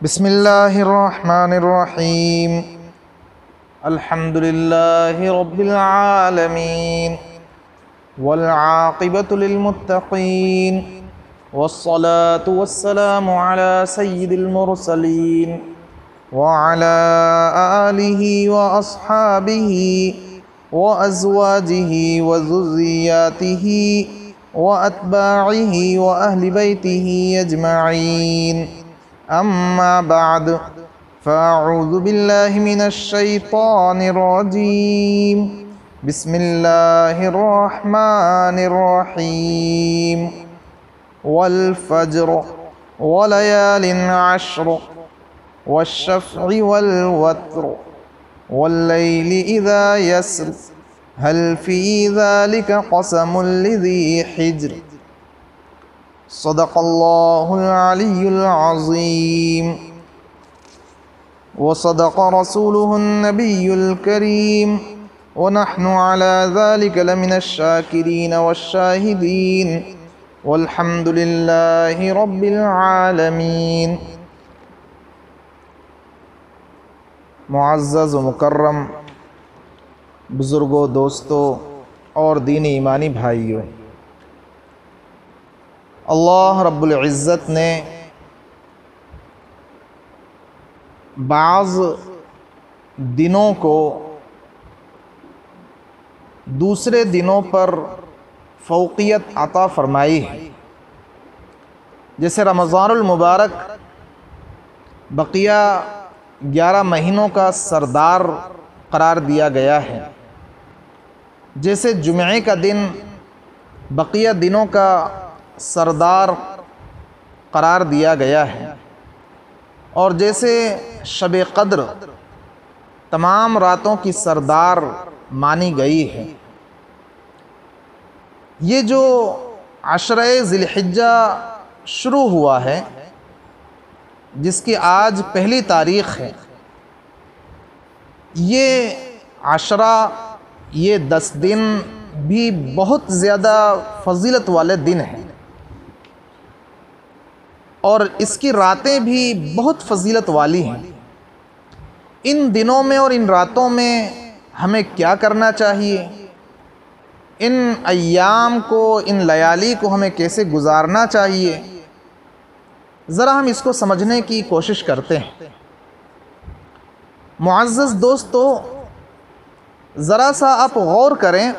بسم اللہ الرحمن الرحیم الحمد للہ رب العالمین والعاقبۃ للمتقین والصلاة والسلام علی سید المرسلین وعلی آلہ واصحابہ وازواجہ وذریاتہ واتباعہ واہل بیتہ اجمعین اما بعد فاعوذ باللہ من الشیطان الرجیم بسم اللہ الرحمن الرحیم والفجر وليال عشر والشفع والوتر والليل إذا يسر هل في ذلك قسم لذي حجر صدق اللہ العلی العظیم وصدق رسولہ النبی الکریم ونحن على ذلك لمن الشاکرین والشاہدین والحمد للہ رب العالمین۔ معزز و مکرم بزرگوں، دوستوں اور دینی ایمانی بھائیوں، اللہ رب العزت نے بعض دنوں کو دوسرے دنوں پر فوقیت عطا فرمائی ہے، جیسے رمضان المبارک بقیہ 11 مہینوں کا سردار قرار دیا گیا ہے، جیسے جمعے کا دن بقیہ دنوں کا سردار قرار دیا گیا ہے، اور جیسے شب قدر تمام راتوں کی سردار مانی گئی ہے۔ یہ جو عشرہ ذی الحجہ شروع ہوا ہے، جس کی آج پہلی تاریخ ہے، یہ عشرہ، یہ 10 دن بھی بہت زیادہ فضیلت والے دن ہیں، اور اس کی راتیں بھی بہت فضیلت والی ہیں۔ ان دنوں میں اور ان راتوں میں ہمیں کیا کرنا چاہیے، ان ایام کو، ان لیالی کو ہمیں کیسے گزارنا چاہیے، ذرا ہم اس کو سمجھنے کی کوشش کرتے ہیں۔ معزز دوستو، ذرا سا آپ غور کریں،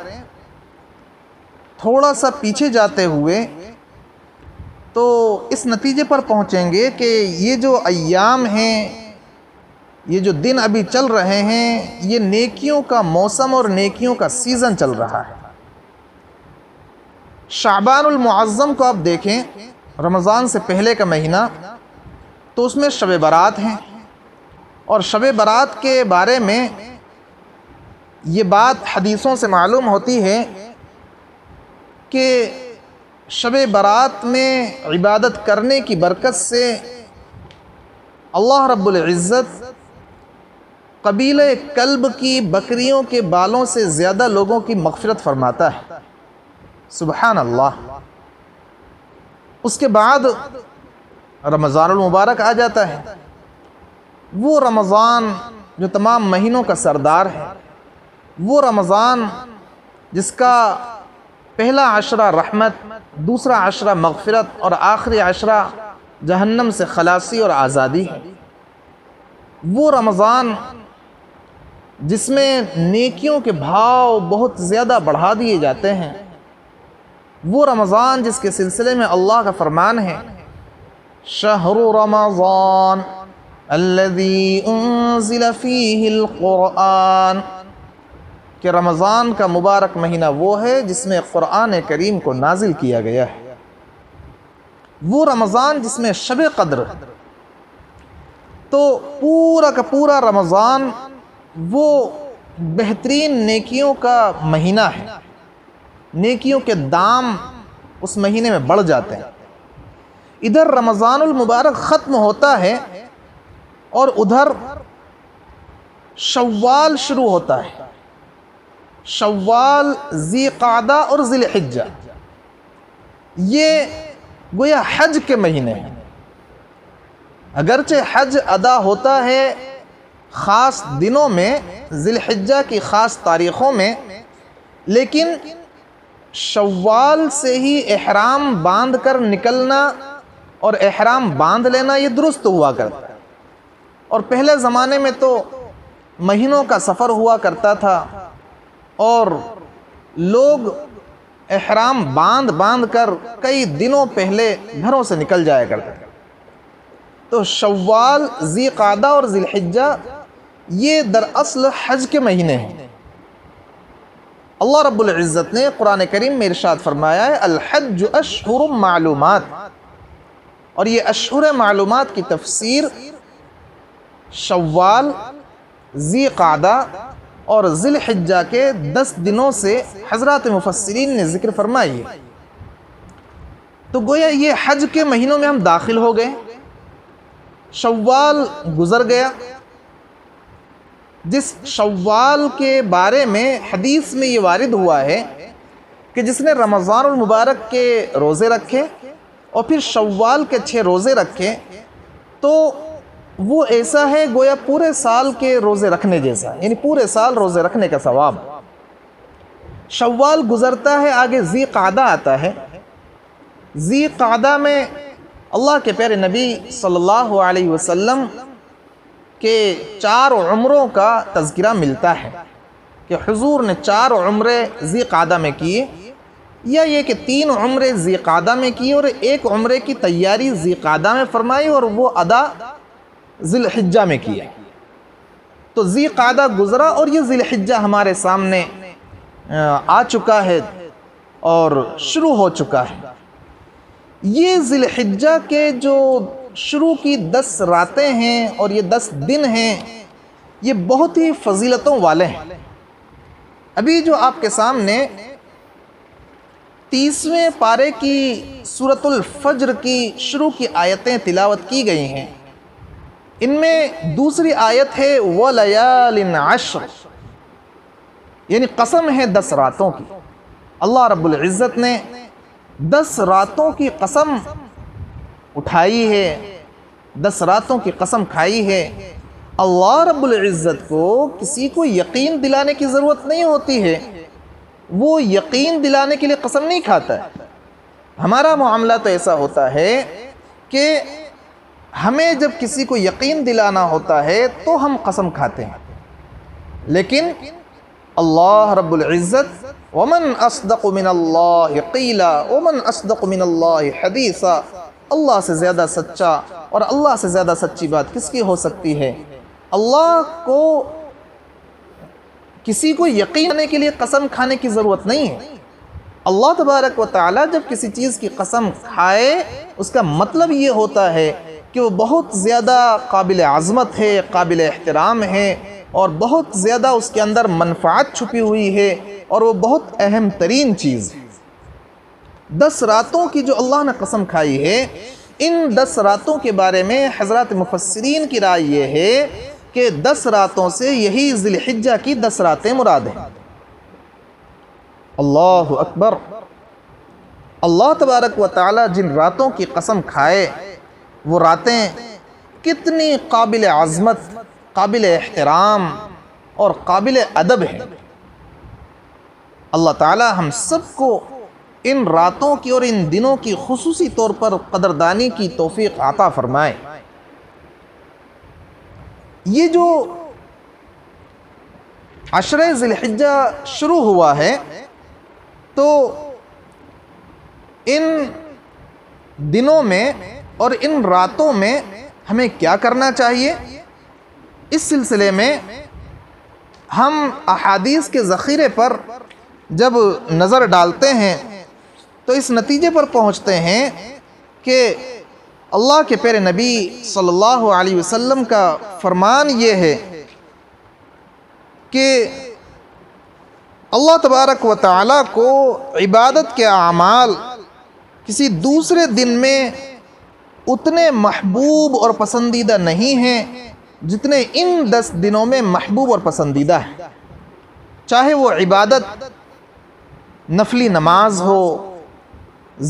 تھوڑا سا پیچھے جاتے ہوئے تو اس نتیجے پر پہنچیں گے کہ یہ جو ایام ہیں، یہ جو دن ابھی چل رہے ہیں، یہ نیکیوں کا موسم اور نیکیوں کا سیزن چل رہا ہے۔ شعبان المعظم کو آپ دیکھیں، رمضان سے پہلے کا مہینہ، تو اس میں شب برات ہیں، اور شب برات کے بارے میں یہ بات حدیثوں سے معلوم ہوتی ہے کہ شب برات میں عبادت کرنے کی برکت سے اللہ رب العزت قبیلہ کلب کی بکریوں کے بالوں سے زیادہ لوگوں کی مغفرت فرماتا ہے۔ سبحان اللہ۔ اس کے بعد رمضان المبارک آ جاتا ہے، وہ رمضان جو تمام مہینوں کا سردار ہے، وہ رمضان جس کا پہلا عشرہ رحمت، دوسرا عشرہ مغفرت اور آخری عشرہ جہنم سے خلاصی اور آزادی ہے۔ وہ رمضان جس میں نیکیوں کے بھاؤ بہت زیادہ بڑھا دیے جاتے ہیں، وہ رمضان جس کے سلسلے میں اللہ کا فرمان ہے، شہر رمضان الذی انزل فیہ القرآن، کہ رمضان کا مبارک مہینہ وہ ہے جس میں قرآن کریم کو نازل کیا گیا ہے۔ وہ رمضان جس میں شب قدر، تو پورا کا پورا رمضان وہ بہترین نیکیوں کا مہینہ ہے، نیکیوں کے دام اس مہینے میں بڑھ جاتے ہیں۔ ادھر رمضان المبارک ختم ہوتا ہے اور ادھر شوال شروع ہوتا ہے، شوال، ذی قعدہ اور ذی الحجہ، یہ گویا حج کے مہینے ہیں۔ اگرچہ حج ادا ہوتا ہے خاص دنوں میں، ذی الحجہ کی خاص تاریخوں میں، لیکن شوال سے ہی احرام باندھ کر نکلنا اور احرام باندھ لینا یہ درست ہوا کرتا ہے۔ اور پہلے زمانے میں تو مہینوں کا سفر ہوا کرتا تھا اور لوگ احرام باندھ کر کئی دنوں پہلے گھروں سے نکل جایا کرتے تھے۔ تو شوال، ذی قعدہ اور ذی الحجہ یہ دراصل حج کے مہینے ہیں۔ اللہ رب العزت نے قرآن کریم میں ارشاد فرمایا ہے الحج اشہر معلومات، اور یہ اشہر معلومات کی تفسیر شوال، ذی قعدہ اور ذی الحجہ کے 10 دنوں سے حضرات مفسرین نے ذکر فرمائی ہے۔ تو گویا یہ حج کے مہینوں میں ہم داخل ہو گئے، شوال گزر گیا۔ جس شوال کے بارے میں حدیث میں یہ وارد ہوا ہے کہ جس نے رمضان المبارک کے روزے رکھے اور پھر شوال کے 6 روزے رکھے تو وہ ایسا ہے گویا پورے سال کے روزے رکھنے جیسا، یعنی پورے سال روزے رکھنے کا ثواب۔ شوال گزرتا ہے، آگے ذی قعدہ آتا ہے۔ ذی قعدہ میں اللہ کے پیارے نبی صلی اللہ علیہ وسلم کے 4 عمروں کا تذکرہ ملتا ہے کہ حضور نے 4 عمرے ذی قعدہ میں کیے، یا یہ کہ 3 عمرے ذی قعدہ میں کیے اور 1 عمرے کی تیاری ذی قعدہ میں فرمائی اور وہ ادا ذی الحجہ میں کیا۔ تو ذی قعدہ گزرا اور یہ ذی الحجہ ہمارے سامنے آ چکا ہے اور شروع ہو چکا ہے۔ یہ ذی الحجہ کے جو شروع کی 10 راتیں ہیں اور یہ 10 دن ہیں یہ بہت ہی فضیلتوں والے ہیں۔ ابھی جو آپ کے سامنے 30ویں پارے کی سورۃ الفجر کی شروع کی آیتیں تلاوت کی گئی ہیں، ان میں دوسری آیت ہے وَلَيَالٍ عَشْرٍ، یعنی قسم ہے 10 راتوں کی۔ اللہ رب العزت نے 10 راتوں کی قسم اٹھائی ہے، 10 راتوں کی قسم کھائی ہے۔ اللہ رب العزت کو کسی کو یقین دلانے کی ضرورت نہیں ہوتی ہے، وہ یقین دلانے کے لیے قسم نہیں کھاتا ہے۔ ہمارا معاملہ تو ایسا ہوتا ہے کہ ہمیں جب کسی کو یقین دلانا ہوتا ہے تو ہم قسم کھاتے ہیں، لیکن اللہ رب العزت وَمَنْ أَصْدَقُ مِنَ اللَّهِ قِيلًا وَمَنْ أَصْدَقُ مِنَ اللَّهِ حَدِيثًا، اللہ سے زیادہ سچا اور اللہ سے زیادہ سچی بات کس کی ہو سکتی ہے؟ اللہ کو کسی کو یقین کرنے کے لیے قسم کھانے کی ضرورت نہیں ہے۔ اللہ تبارک و تعالی جب کسی چیز کی قسم کھائے اس کا مطلب یہ ہوتا ہے کہ وہ بہت زیادہ قابل عظمت ہے، قابل احترام ہے اور بہت زیادہ اس کے اندر منفعت چھپی ہوئی ہے اور وہ بہت اہم ترین چیز ہے۔ 10 راتوں کی جو اللہ نے قسم کھائی ہے، ان 10 راتوں کے بارے میں حضرات مفسرین کی رائے یہ ہے کہ 10 راتوں سے یہی ذی الحجہ کی 10 راتیں مراد ہیں۔ اللہ اکبر! اللہ تبارک و تعالی جن راتوں کی قسم کھائے وہ راتیں کتنی قابل عظمت، قابل احترام اور قابل ادب ہیں۔ اللہ تعالی ہم سب کو ان راتوں کی اور ان دنوں کی خصوصی طور پر قدردانی کی توفیق عطا فرمائے۔ یہ جو عشرہ ذی الحجہ شروع ہوا ہے تو ان دنوں میں اور ان راتوں میں ہمیں کیا کرنا چاہیے؟ اس سلسلے میں ہم احادیث کے ذخیرے پر جب نظر ڈالتے ہیں تو اس نتیجے پر پہنچتے ہیں کہ اللہ کے پیارے نبی صلی اللہ علیہ وسلم کا فرمان یہ ہے کہ اللہ تبارک و تعالیٰ کو عبادت کے اعمال کسی دوسرے دن میں اتنے محبوب اور پسندیدہ نہیں ہیں جتنے ان 10 دنوں میں محبوب اور پسندیدہ ہیں۔ چاہے وہ عبادت نفلی نماز ہو،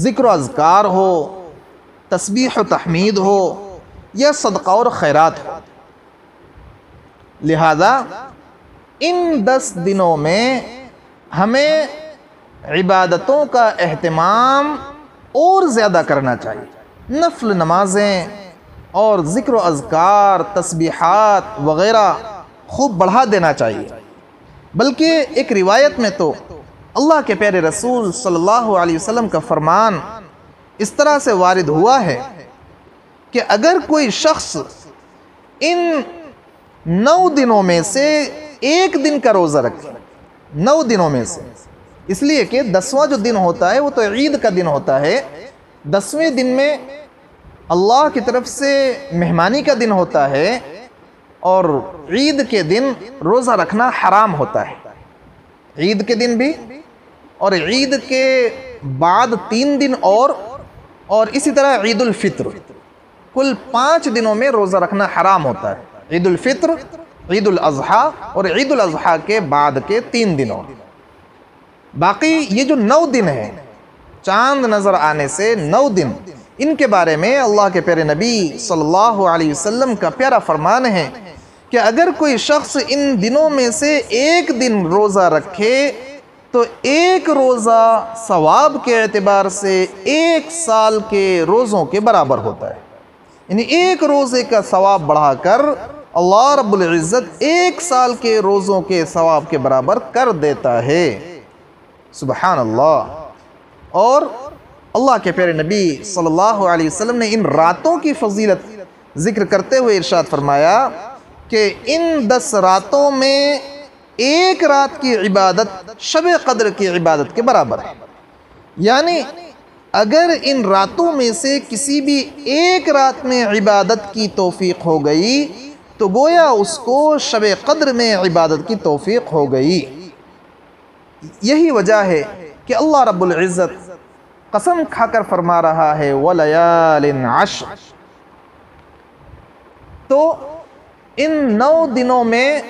ذکر و اذکار ہو، تسبیح و تحمید ہو، یا صدقہ اور خیرات ہو۔ لہذا ان 10 دنوں میں ہمیں عبادتوں کا اہتمام اور زیادہ کرنا چاہیے، نفل نمازیں اور ذکر و اذکار، تسبیحات وغیرہ خوب بڑھا دینا چاہیے۔ بلکہ ایک روایت میں تو اللہ کے پیارے رسول صلی اللہ علیہ وسلم کا فرمان اس طرح سے وارد ہوا ہے کہ اگر کوئی شخص ان 9 دنوں میں سے ایک دن کا روزہ رکھے، 9 دنوں میں سے، اس لیے کہ 10واں جو دن ہوتا ہے وہ تو عید کا دن ہوتا ہے، 10ویں دن میں اللہ کی طرف سے مہمانی کا دن ہوتا ہے، اور عید کے دن روزہ رکھنا حرام ہوتا ہے، عید کے دن بھی اور عید کے بعد 3 دن اور اسی طرح عید الفطر، کل 5 دنوں میں روزہ رکھنا حرام ہوتا ہے، عید الفطر، عید الاضحیٰ اور عید الاضحیٰ کے بعد کے 3 دنوں۔ باقی یہ جو 9 دن ہیں، چاند نظر آنے سے 9 دن، ان کے بارے میں اللہ کے پیارے نبی صلی اللہ علیہ وسلم کا پیارا فرمان ہے کہ اگر کوئی شخص ان دنوں میں سے ایک دن روزہ رکھے تو ایک روزہ ثواب کے اعتبار سے 1 سال کے روزوں کے برابر ہوتا ہے، یعنی ایک روزے کا ثواب بڑھا کر اللہ رب العزت 1 سال کے روزوں کے ثواب کے برابر کر دیتا ہے۔ سبحان اللہ۔ اور اللہ کے پیارے نبی صلی اللہ علیہ وسلم نے ان راتوں کی فضیلت ذکر کرتے ہوئے ارشاد فرمایا کہ ان 10 راتوں میں ایک رات کی عبادت شب قدر کی عبادت کے برابر ہے، یعنی اگر ان راتوں میں سے کسی بھی ایک رات میں عبادت کی توفیق ہو گئی تو گویا اس کو شب قدر میں عبادت کی توفیق ہو گئی۔ یہی وجہ ہے کہ اللہ رب العزت قسم کھا کر فرما رہا ہے وَلَيَالٍ عَشْرٍ، تو ان 9 دنوں میں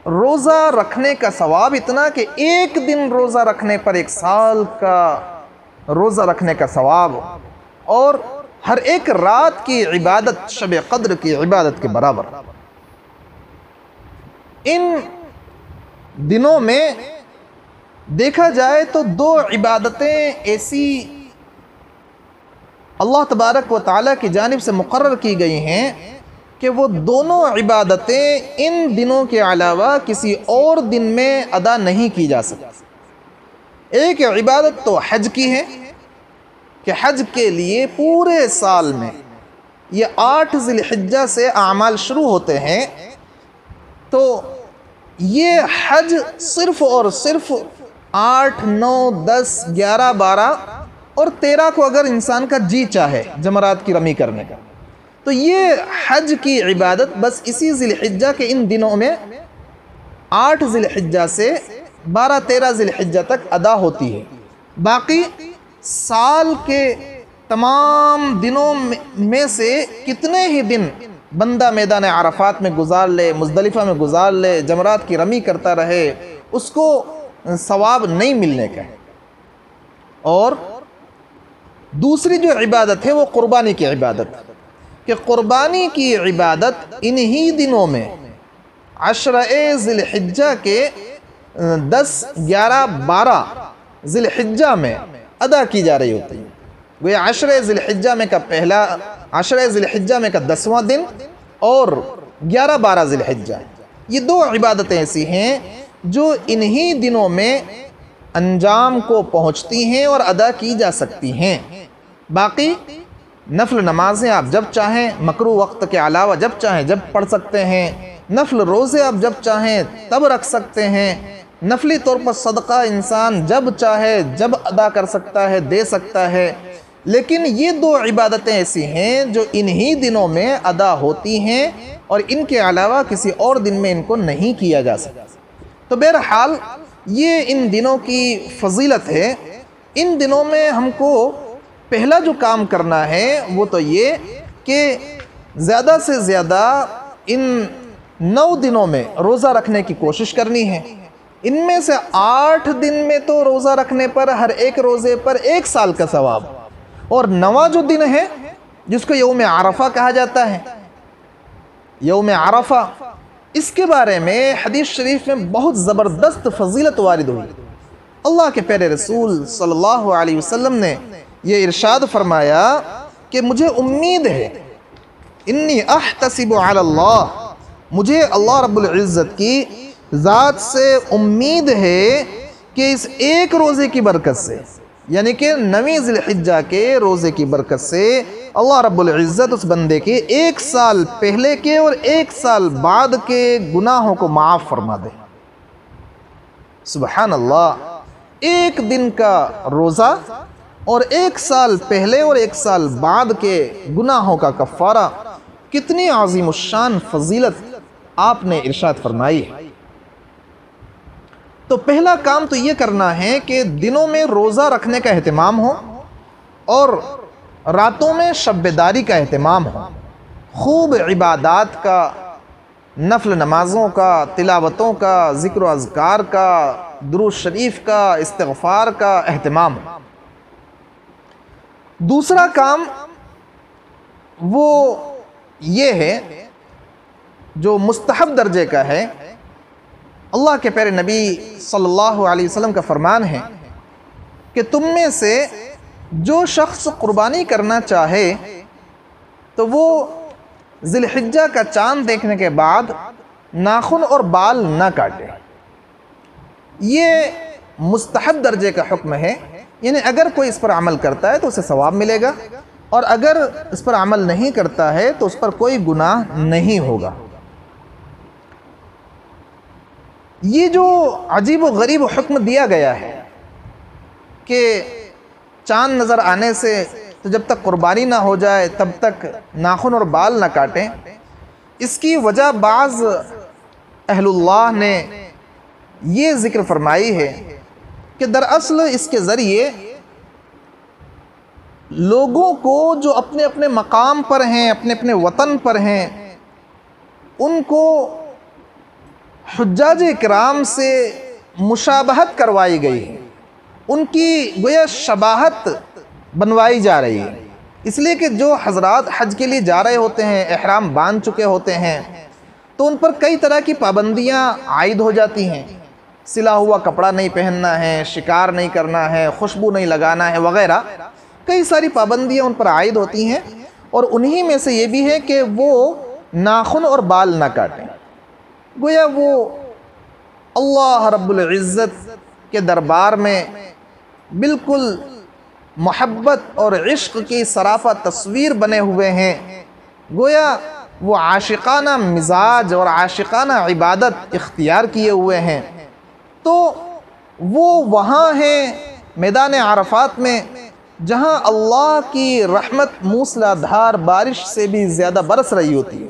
روزہ رکھنے کا ثواب اتنا کہ ایک دن روزہ رکھنے پر 1 سال کا روزہ رکھنے کا ثواب، اور ہر ایک رات کی عبادت شب قدر کی عبادت کے برابر۔ ان دنوں میں دیکھا جائے تو 2 عبادتیں ایسی اللہ تبارک و تعالیٰ کی جانب سے مقرر کی گئی ہیں کہ وہ دونوں عبادتیں ان دنوں کے علاوہ کسی اور دن میں ادا نہیں کی جا سکتی۔ ایک عبادت تو حج کی ہے کہ حج کے لیے پورے سال میں یہ 8 ذی الحجہ سے اعمال شروع ہوتے ہیں، تو یہ حج صرف اور صرف 8، 9، 10، 11، 12 اور 13 کو اگر انسان کا جی چاہے جمرات کی رمی کرنے کا، تو یہ حج کی عبادت بس اسی ذی الحجہ کے ان دنوں میں 8 ذی الحجہ سے 12، 13 ذی الحجہ تک ادا ہوتی ہے۔ باقی سال کے تمام دنوں میں سے کتنے ہی دن بندہ میدان عرفات میں گزار لے، مزدلفہ میں گزار لے، جمرات کی رمی کرتا رہے، اس کو ثواب نہیں ملنے کا ہے۔ اور دوسری جو عبادت ہے وہ قربانی کی عبادت، کہ قربانی کی عبادت انہی دنوں میں عشرہ ذی الحجہ کے 10، 11، 12 ذی الحجہ میں ادا کی جا رہی ہوتی ہے۔ وہ عشرہ ذی الحجہ میں کا پہلا، عشرہ ذی الحجہ میں کا 10واں دن اور 11، 12 ذی الحجہ، یہ 2 عبادتیں ایسی ہیں جو انہی دنوں میں انجام کو پہنچتی ہیں اور ادا کی جا سکتی ہیں۔ باقی نفل نمازیں آپ جب چاہیں مکروہ وقت کے علاوہ جب چاہیں جب پڑھ سکتے ہیں، نفل روزے آپ جب چاہیں تب رکھ سکتے ہیں، نفلی طور پر صدقہ انسان جب چاہے جب ادا کر سکتا ہے، دے سکتا ہے، لیکن یہ 2 عبادتیں ایسی ہیں جو انہی دنوں میں ادا ہوتی ہیں اور ان کے علاوہ کسی اور دن میں ان کو نہیں کیا جا سکتا۔ تو بہرحال یہ ان دنوں کی فضیلت ہے۔ ان دنوں میں ہم کو پہلا جو کام کرنا ہے وہ تو یہ کہ زیادہ سے زیادہ ان 9 دنوں میں روزہ رکھنے کی کوشش کرنی ہے۔ ان میں سے 8 دن میں تو روزہ رکھنے پر ہر ایک روزے پر 1 سال کا ثواب، اور 9واں جو دن ہے جس کو یوم عرفہ کہا جاتا ہے، یوم عرفہ، اس کے بارے میں حدیث شریف میں بہت زبردست فضیلت وارد ہوئی۔ اللہ کے پیارے رسول صلی اللہ علیہ وسلم نے یہ ارشاد فرمایا کہ مجھے امید ہے، انی احتسب علی اللہ، مجھے اللہ رب العزت کی ذات سے امید ہے کہ اس ایک روزے کی برکت سے، یعنی کہ 9 ذی الحجہ کے روزے کی برکت سے اللہ رب العزت اس بندے کے 1 سال پہلے کے اور 1 سال بعد کے گناہوں کو معاف فرما دے۔ سبحان اللہ، 1 دن کا روزہ اور 1 سال پہلے اور 1 سال بعد کے گناہوں کا کفارہ، کتنی عظیم الشان فضیلت آپ نے ارشاد فرمائی ہے۔ تو پہلا کام تو یہ کرنا ہے کہ دنوں میں روزہ رکھنے کا اہتمام ہو اور راتوں میں شب بیداری کا اہتمام ہو، خوب عبادات کا، نفل نمازوں کا، تلاوتوں کا، ذکر و اذکار کا، درود شریف کا، استغفار کا اہتمام ہو۔ دوسرا کام وہ یہ ہے جو مستحب درجے کا ہے۔ اللہ کے پیارے نبی صلی اللہ علیہ وسلم کا فرمان ہے کہ تم میں سے جو شخص قربانی کرنا چاہے تو وہ ذی الحجہ کا چاند دیکھنے کے بعد ناخن اور بال نہ کاٹے۔ یہ مستحب درجے کا حکم ہے، یعنی اگر کوئی اس پر عمل کرتا ہے تو اسے ثواب ملے گا، اور اگر اس پر عمل نہیں کرتا ہے تو اس پر کوئی گناہ نہیں ہوگا۔ یہ جو عجیب و غریب حکم دیا گیا ہے کہ چاند نظر آنے سے تو جب تک قربانی نہ ہو جائے تب تک ناخن اور بال نہ کاٹیں، اس کی وجہ بعض اہل اللہ نے یہ ذکر فرمائی ہے کہ دراصل اس کے ذریعے لوگوں کو جو اپنے اپنے مقام پر ہیں، اپنے اپنے وطن پر ہیں، ان کو حجاج کرام سے مشابہت کروائی گئی ہے، ان کی گویا شباہت بنوائی جا رہی ہے، اس لیے کہ جو حضرات حج کے لیے جا رہے ہوتے ہیں، احرام باندھ چکے ہوتے ہیں، تو ان پر کئی طرح کی پابندیاں عائد ہو جاتی ہیں۔ سلا ہوا کپڑا نہیں پہننا ہے، شکار نہیں کرنا ہے، خوشبو نہیں لگانا ہے وغیرہ، کئی ساری پابندیاں ان پر عائد ہوتی ہیں، اور انہی میں سے یہ بھی ہے کہ وہ ناخن اور بال نہ کاٹیں۔ گویا وہ اللہ رب العزت کے دربار میں بالکل محبت اور عشق کی سراپا تصویر بنے ہوئے ہیں، گویا وہ عاشقانہ مزاج اور عاشقانہ عبادت اختیار کیے ہوئے ہیں، تو وہ وہاں ہیں میدان عرفات میں جہاں اللہ کی رحمت موسلا دھار بارش سے بھی زیادہ برس رہی ہوتی ہے۔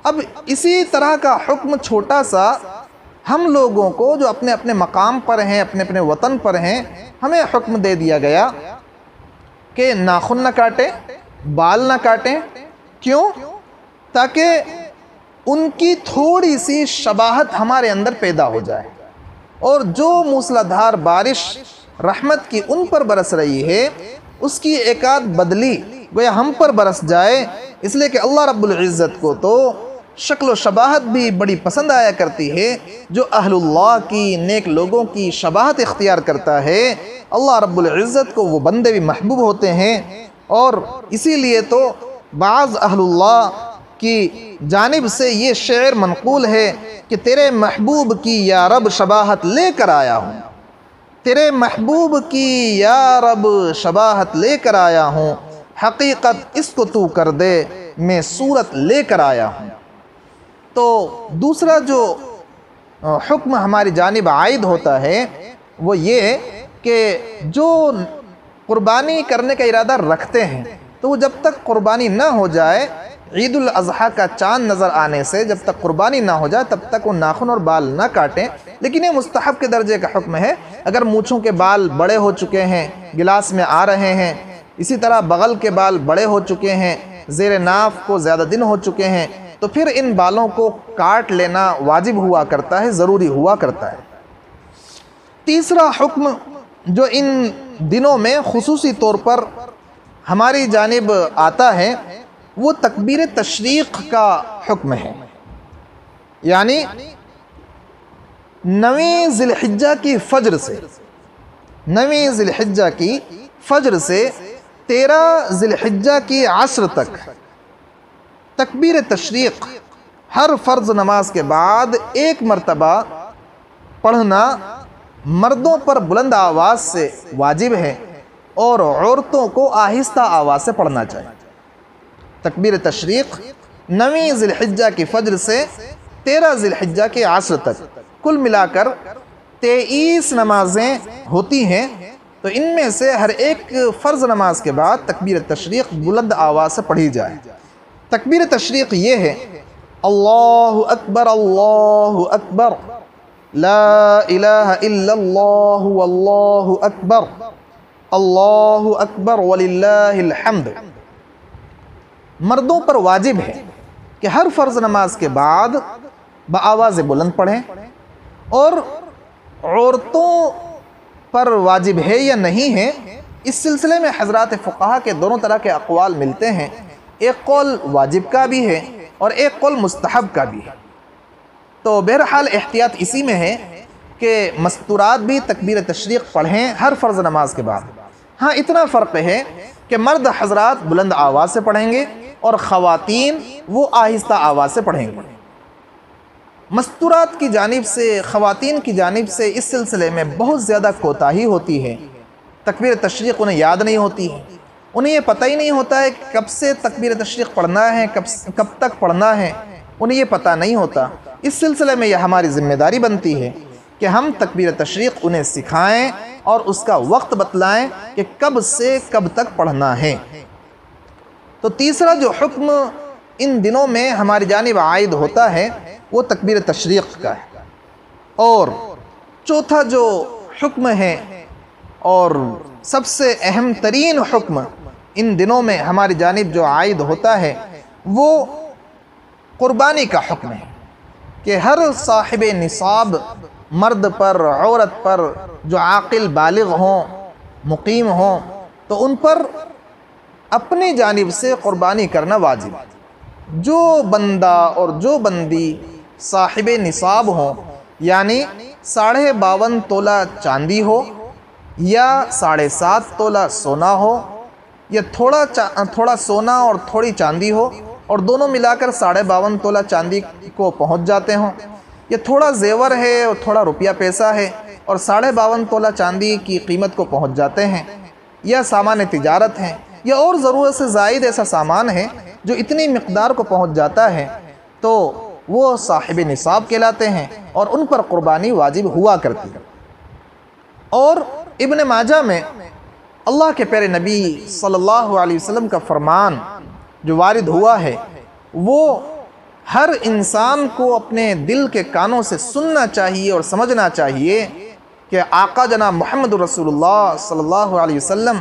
اب اسی طرح کا حکم چھوٹا سا ہم لوگوں کو جو اپنے اپنے مقام پر ہیں، اپنے اپنے وطن پر ہیں، ہمیں حکم دے دیا گیا کہ ناخن نہ کاٹیں، بال نہ کاٹیں۔ کیوں؟ تاکہ ان کی تھوڑی سی شباہت ہمارے اندر پیدا ہو جائے، اور جو موسلا دھار بارش رحمت کی ان پر برس رہی ہے اس کی ایک آدھ بدلی گویا ہم پر برس جائے، اس لیے کہ اللہ رب العزت کو تو شکل و شباہت بھی بڑی پسند آیا کرتی ہے۔ جو اہل اللہ کی، نیک لوگوں کی شباہت اختیار کرتا ہے، اللہ رب العزت کو وہ بندے بھی محبوب ہوتے ہیں، اور اسی لیے تو بعض اہل اللہ کی جانب سے یہ شعر منقول ہے کہ تیرے محبوب کی یا رب شباہت لے کر آیا ہوں، تیرے محبوب کی یا رب شباہت لے کر آیا ہوں، حقیقت اس کو تو کر دے میں صورت لے کر آیا ہوں۔ تو دوسرا جو حکم ہماری جانب عائد ہوتا ہے وہ یہ کہ جو قربانی کرنے کا ارادہ رکھتے ہیں تو وہ جب تک قربانی نہ ہو جائے، عید الاضحیٰ کا چاند نظر آنے سے جب تک قربانی نہ ہو جائے تب تک وہ ناخن اور بال نہ کاٹیں۔ لیکن یہ مستحب کے درجے کا حکم ہے۔ اگر مونچھوں کے بال بڑے ہو چکے ہیں، گلاس میں آ رہے ہیں، اسی طرح بغل کے بال بڑے ہو چکے ہیں، زیر ناف کو زیادہ دن ہو چکے ہیں، تو پھر ان بالوں کو کاٹ لینا واجب ہوا کرتا ہے، ضروری ہوا کرتا ہے۔ تیسرا حکم جو ان دنوں میں خصوصی طور پر ہماری جانب آتا ہے وہ تکبیر تشریق کا حکم ہے، یعنی 9 ذی الحجہ کی فجر سے 9 ذی الحجہ کی فجر سے 13 ذی الحجہ کی عصر تک تکبیر تشریق ہر فرض نماز کے بعد 1 مرتبہ پڑھنا مردوں پر بلند آواز سے واجب ہے اور عورتوں کو آہستہ آواز سے پڑھنا چاہیے۔ تکبیر تشریق 9 ذی الحجہ کی فجر سے 13 ذی الحجہ کے عصر تک کل ملا کر 23 نمازیں ہوتی ہیں، تو ان میں سے ہر ایک فرض نماز کے بعد تکبیر تشریق بلند آواز سے پڑھی جائے۔ تکبیر تشریق یہ ہے: اللہ اکبر لا الہ الا اللہ واللہ اکبر وللہ الحمد۔ مردوں پر واجب ہے کہ ہر فرض نماز کے بعد بآواز بلند پڑھیں، اور عورتوں پر واجب ہے یا نہیں ہے، اس سلسلے میں حضرات فقہا کے دونوں طرح کے اقوال ملتے ہیں۔ ایک قول واجب کا بھی ہے اور ایک قول مستحب کا بھی ہے۔ تو بہرحال احتیاط اسی میں ہے کہ مستورات بھی تکبیر تشریق پڑھیں ہر فرض نماز کے بعد۔ ہاں اتنا فرق ہے کہ مرد حضرات بلند آواز سے پڑھیں گے اور خواتین وہ آہستہ آواز سے پڑھیں گے۔ مستورات کی جانب سے، خواتین کی جانب سے اس سلسلے میں بہت زیادہ کوتاہی ہوتی ہے۔ تکبیر تشریق انہیں یاد نہیں ہوتی ہے، انہیں یہ پتہ ہی نہیں ہوتا ہے کہ کب سے تکبیر تشریق پڑھنا ہے، کب تک پڑھنا ہے، انہیں یہ پتہ نہیں ہوتا۔ اس سلسلے میں یہ ہماری ذمہ داری بنتی ہے کہ ہم تکبیر تشریق انہیں سکھائیں اور اس کا وقت بتلائیں کہ کب سے کب تک پڑھنا ہے۔ تو تیسرا جو حکم ان دنوں میں ہماری جانب عائد ہوتا ہے وہ تکبیر تشریق کا ہے، اور چوتھا جو حکم ہے اور سب سے اہم ترین حکم ان دنوں میں ہماری جانب جو عائد ہوتا ہے وہ قربانی کا حکم ہے کہ ہر صاحب نصاب مرد پر، عورت پر جو عاقل بالغ ہوں، مقیم ہوں، تو ان پر اپنی جانب سے قربانی کرنا واجب ہے۔ جو بندہ اور جو بندی صاحب نصاب ہوں، یعنی 52.5 تولہ چاندی ہو یا 7.5 تولہ سونا ہو، یا تھوڑا سونا اور تھوڑی چاندی ہو اور دونوں ملا کر 52.5 تولہ چاندی کو پہنچ جاتے ہوں، یا تھوڑا زیور ہے اور تھوڑا روپیہ پیسہ ہے اور 52.5 تولہ چاندی کی قیمت کو پہنچ جاتے ہیں، یا سامان تجارت ہے، یا اور ضرورت سے زائد ایسا سامان ہے جو اتنی مقدار کو پہنچ جاتا ہے، تو وہ صاحب نصاب کہلاتے ہیں اور ان پر قربانی واجب ہوا کرتی ہے۔ اور ابن ماجہ میں اللہ کے پیارے نبی صلی اللہ علیہ وسلم کا فرمان جو وارد ہوا ہے، وہ ہر انسان کو اپنے دل کے کانوں سے سننا چاہیے اور سمجھنا چاہیے کہ آقا جناب محمد رسول اللہ صلی اللہ علیہ وسلم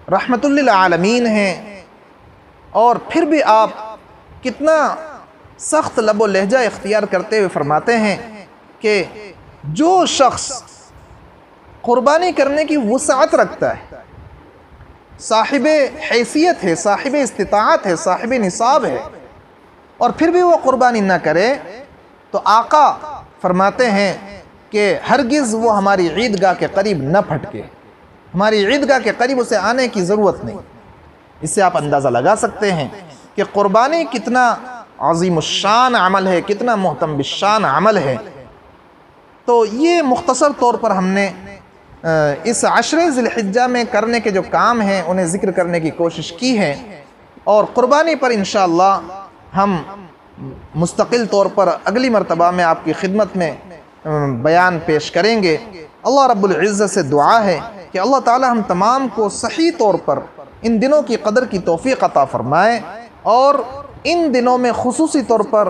رحمت للعالمین ہیں، اور پھر بھی آپ کتنا سخت لب و لہجہ اختیار کرتے ہوئے فرماتے ہیں کہ جو شخص قربانی کرنے کی وسعت رکھتا ہے، صاحب حیثیت ہے، صاحب استطاعت ہے، صاحب نصاب ہے، اور پھر بھی وہ قربانی نہ کرے، تو آقا فرماتے ہیں کہ ہرگز وہ ہماری عیدگاہ کے قریب نہ پھٹکے، ہماری عیدگاہ کے قریب اسے آنے کی ضرورت نہیں۔ اس سے آپ اندازہ لگا سکتے ہیں کہ قربانی کتنا عظیم الشان عمل ہے، کتنا محتم بالشان عمل ہے۔ تو یہ مختصر طور پر ہم نے اس 10 ذی الحجہ میں کرنے کے جو کام ہیں انہیں ذکر کرنے کی کوشش کی ہے، اور قربانی پر انشاءاللہ ہم مستقل طور پر اگلی مرتبہ میں آپ کی خدمت میں بیان پیش کریں گے۔ اللہ رب العزت سے دعا ہے کہ اللہ تعالی ہم تمام کو صحیح طور پر ان دنوں کی قدر کی توفیق عطا فرمائے، اور ان دنوں میں خصوصی طور پر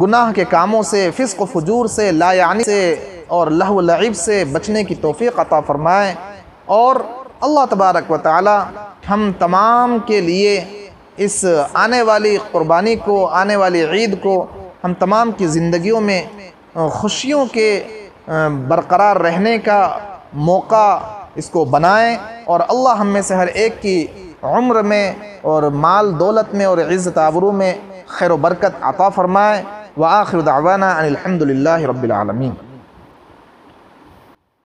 گناہ کے کاموں سے، فسق و فجور سے، لا یعنی سے اور لہو و لعب سے بچنے کی توفیق عطا فرمائے، اور اللہ تبارک و تعالی ہم تمام کے لیے اس آنے والی قربانی کو، آنے والی عید کو ہم تمام کی زندگیوں میں خوشیوں کے برقرار رہنے کا موقع اس کو بنائیں، اور اللہ ہم میں سے ہر ایک کی عمر میں اور مال دولت میں اور عزت آبرو میں خیر و برکت عطا فرمائے۔ وآخر دعوانا ان الحمد للہ رب العالمین۔